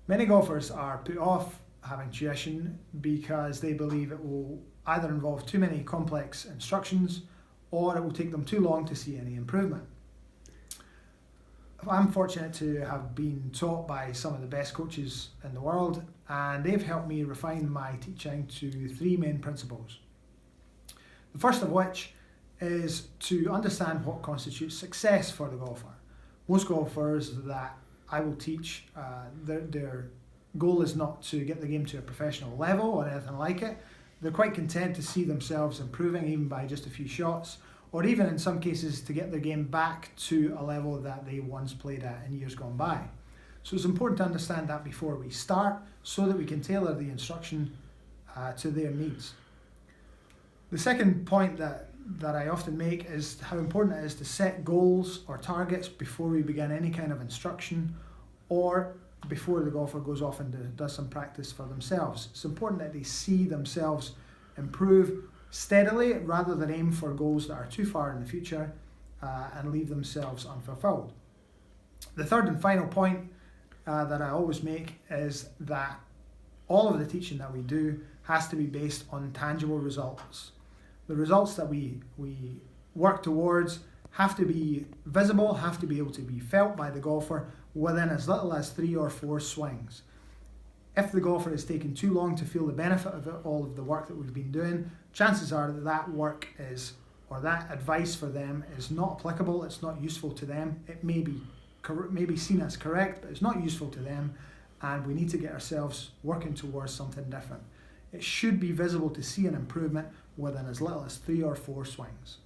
Many golfers are put off having tuition because they believe it will either involve too many complex instructions or it will take them too long to see any improvement. I'm fortunate to have been taught by some of the best coaches in the world, and they've helped me refine my teaching to three main principles. The first of which is to understand what constitutes success for the golfer. Most golfers that I will teach, their goal is not to get the game to a professional level or anything like it. They're quite content to see themselves improving even by just a few shots, or even in some cases to get their game back to a level that they once played at in years gone by. So it's important to understand that before we start so that we can tailor the instruction to their needs. The second point that I often make is how important it is to set goals or targets before we begin any kind of instruction or before the golfer goes off and does some practice for themselves. It's important that they see themselves improve steadily rather than aim for goals that are too far in the future and leave themselves unfulfilled. The third and final point that I always make is that all of the teaching that we do has to be based on tangible results. The results that we work towards have to be visible, have to be able to be felt by the golfer within as little as 3 or 4 swings. If the golfer is taking too long to feel the benefit of all of the work that we've been doing, chances are that work is, or that advice for them is not applicable, it's not useful to them. It may be seen as correct, but it's not useful to them, and we need to get ourselves working towards something different. It should be visible to see an improvement within as little as 3 or 4 swings.